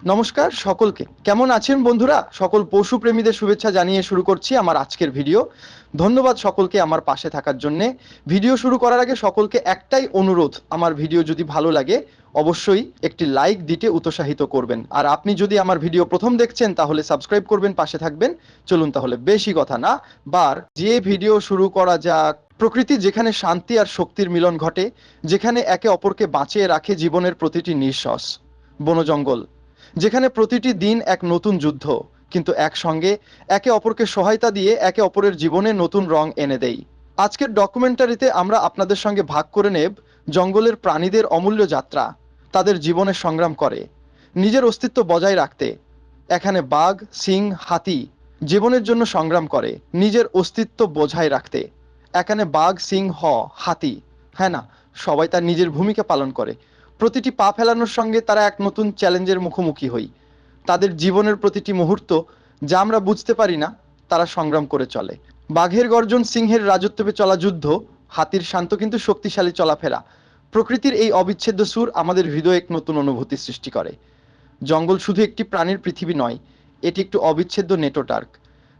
নমস্কার সকলকে। কেমন আছেন বন্ধুরা? সকল পশু প্রেমীদের শুভেচ্ছা জানিয়ে শুরু করছি আমার আজকের ভিডিও। ধন্যবাদ সকলকে আমার পাশে থাকার জন্যে। ভিডিও শুরু করার আগে সকলকে একটাই অনুরোধ, আমার ভিডিও যদি ভালো লাগে অবশ্যই একটি লাইক দিতে উৎসাহিত করবেন। আর আপনি যদি আমার ভিডিও প্রথম দেখছেন তাহলে সাবস্ক্রাইব করবেন, পাশে থাকবেন। চলুন তাহলে বেশি কথা না যে ভিডিও শুরু করা যাক। প্রকৃতি যেখানে শান্তি আর শক্তির মিলন ঘটে, যেখানে একে অপরকে বাঁচিয়ে রাখে জীবনের প্রতিটি নিঃশ্বাস। বনজঙ্গল যেখানে প্রতিটি দিন এক নতুন যুদ্ধ, কিন্তু একসঙ্গে একে অপরকে সহায়তা দিয়ে একে অপরের জীবনে নতুন রং এনে দেয়। আজকের ডকুমেন্টারিতে আমরা আপনাদের সঙ্গে ভাগ করে নেব জঙ্গলের প্রাণীদের অমূল্য যাত্রা। তাদের জীবনে সংগ্রাম করে নিজের অস্তিত্ব বজায় রাখতে। এখানে বাঘ, সিং, হাতি জীবনের জন্য সংগ্রাম করে নিজের অস্তিত্ব বজায় রাখতে। এখানে বাঘ, সিং, হাতি, হ্যাঁ না, সবাই তার নিজের ভূমিকা পালন করে। প্রতিটি পা ফেলানোর সঙ্গে তারা এক নতুন চ্যালেঞ্জের মুখোমুখি হই। তাদের জীবনের প্রতিটি মুহূর্ত যা আমরা বুঝতে পারি না, তারা সংগ্রাম করে চলে। বাঘের গর্জন, সিংহের রাজত্বে চলা যুদ্ধ, হাতির শান্ত কিন্তু শক্তিশালী চলাফেরা। প্রকৃতির এই অবিচ্ছেদ্য সুর আমাদের হৃদয়ে এক নতুন অনুভূতি সৃষ্টি করে। জঙ্গল শুধু একটি প্রাণীর পৃথিবী নয়, এটি একটি অবিচ্ছেদ্য নেটওয়ার্ক,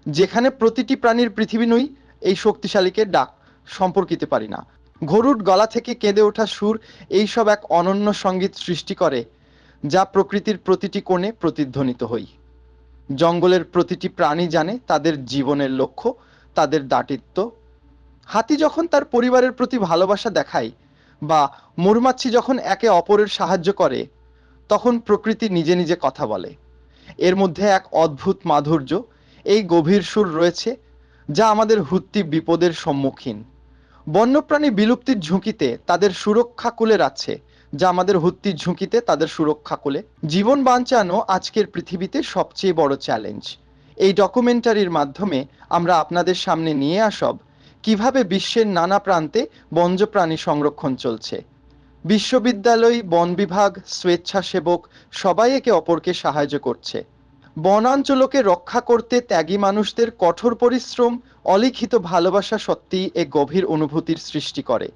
যেখানে প্রতিটি প্রাণীর পৃথিবী নই এই শক্তিশালীকে ডাক সম্পর্কিত পারি না। গরুর গলা থেকে কেঁদে ওঠা সুর এইসব এক অনন্য সঙ্গীত সৃষ্টি করে, যা প্রকৃতির প্রতিটি কোণে প্রতিধ্বনিত হই। জঙ্গলের প্রতিটি প্রাণী জানে তাদের জীবনের লক্ষ্য, তাদের দায়িত্ব। হাতি যখন তার পরিবারের প্রতি ভালোবাসা দেখায়, বা মৌমাছি যখন একে অপরের সাহায্য করে, তখন প্রকৃতি নিজে নিজে কথা বলে। এর মধ্যে এক অদ্ভুত মাধুর্য, এই গভীর সুর রয়েছে যা আমাদের হুত্তি বিপদের সম্মুখীন। বন্যপ্রাণী বিলুপ্তির ঝুঁকিতে তাদের সুরক্ষা কুলে রাখছে, যা আমাদের হুত্তির ঝুঁকিতে তাদের সুরক্ষা কুলে। জীবন বাঁচানো আজকের পৃথিবীতে সবচেয়ে বড় চ্যালেঞ্জ। এই ডকুমেন্টারির মাধ্যমে আমরা আপনাদের সামনে নিয়ে আসব কিভাবে বিশ্বের নানা প্রান্তে বন্যপ্রাণী সংরক্ষণ চলছে। বিশ্ববিদ্যালয়, বন বিভাগ, স্বেচ্ছাসেবক সবাই একে অপরকে সাহায্য করছে। বনাঞ্চলকে রক্ষা করতে ত্যাগী মানুষদের কঠোর পরিশ্রম, অলিখিত ভালোবাসা সত্যিই এক গভীর অনুভূতির সৃষ্টি করে।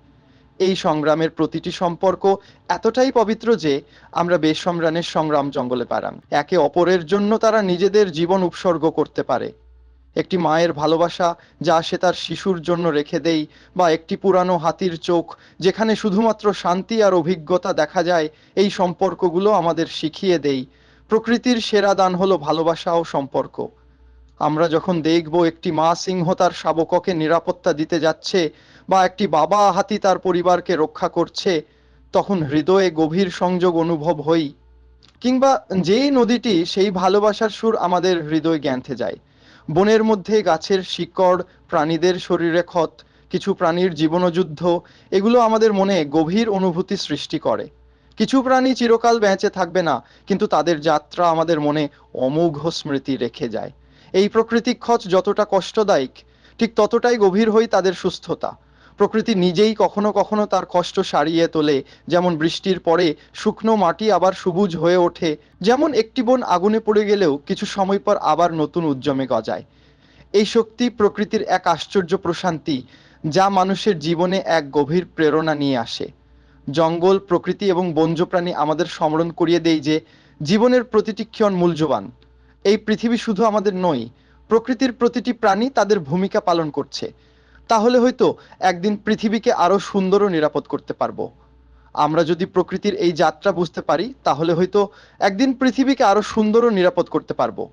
এই সংগ্রামের প্রতিটি সম্পর্ক এতটাই পবিত্র যে আমরা বেসম্রানের সংগ্রাম জঙ্গলে পারাম। একে অপরের জন্য তারা নিজেদের জীবন উৎসর্গ করতে পারে। একটি মায়ের ভালোবাসা যা সে তার শিশুর জন্য রেখে দেয়, বা একটি পুরানো হাতির চোখ যেখানে শুধুমাত্র শান্তি আর অভিজ্ঞতা দেখা যায়, এই সম্পর্কগুলো আমাদের শিখিয়ে দেয় প্রকৃতির সেরা দান হলো ভালোবাসা ও সম্পর্ক। আমরা যখন দেখব একটি মা সিংহ তার শাবককে নিরাপত্তা দিতে যাচ্ছে, বা একটি বাবা হাতি তার পরিবারকে রক্ষা করছে, তখন হৃদয়ে গভীর সংযোগ অনুভব হই। কিংবা যেই নদীটি সেই ভালোবাসার সুর আমাদের হৃদয় জ্ঞানতে যায়। বনের মধ্যে গাছের শিকড়, প্রাণীদের শরীরে ক্ষত, কিছু প্রাণীর জীবনযুদ্ধ, এগুলো আমাদের মনে গভীর অনুভূতি সৃষ্টি করে। কিছু প্রাণী চিরকাল বেঁচে থাকবে না, কিন্তু তাদের যাত্রা আমাদের মনে অমোঘ স্মৃতি রেখে যায়। এই প্রাকৃতিক খচ যতটা কষ্টদায়ক, ঠিক ততটাই গভীর হই তাদের সুস্থতা। প্রকৃতি নিজেই কখনো কখনো তার কষ্ট সারিয়ে তোলে, যেমন বৃষ্টির পরে শুকনো মাটি আবার সবুজ হয়ে ওঠে, যেমন একটি বন আগুনে পড়ে গেলেও কিছু সময় পর আবার নতুন উদ্যমে গজায়। এই শক্তি প্রকৃতির এক আশ্চর্য প্রশান্তি, যা মানুষের জীবনে এক গভীর প্রেরণা নিয়ে আসে। জঙ্গল, প্রকৃতি এবং বন্যপ্রাণী আমাদের স্মরণ করিয়ে দেয় যে জীবনের প্রতিটি ক্ষণ মূল্যবান। এই পৃথিবী শুধু আমাদের নয়, প্রকৃতির প্রতিটি প্রাণী তাদের ভূমিকা পালন করছে। তাহলে হয়তো একদিন পৃথিবীকে আরো সুন্দর ও নিরাপদ করতে পারবো। আমরা যদি প্রকৃতির এই যাত্রা বুঝতে পারি, তাহলে হয়তো একদিন পৃথিবীকে আরো সুন্দর ও নিরাপদ করতে পারবো।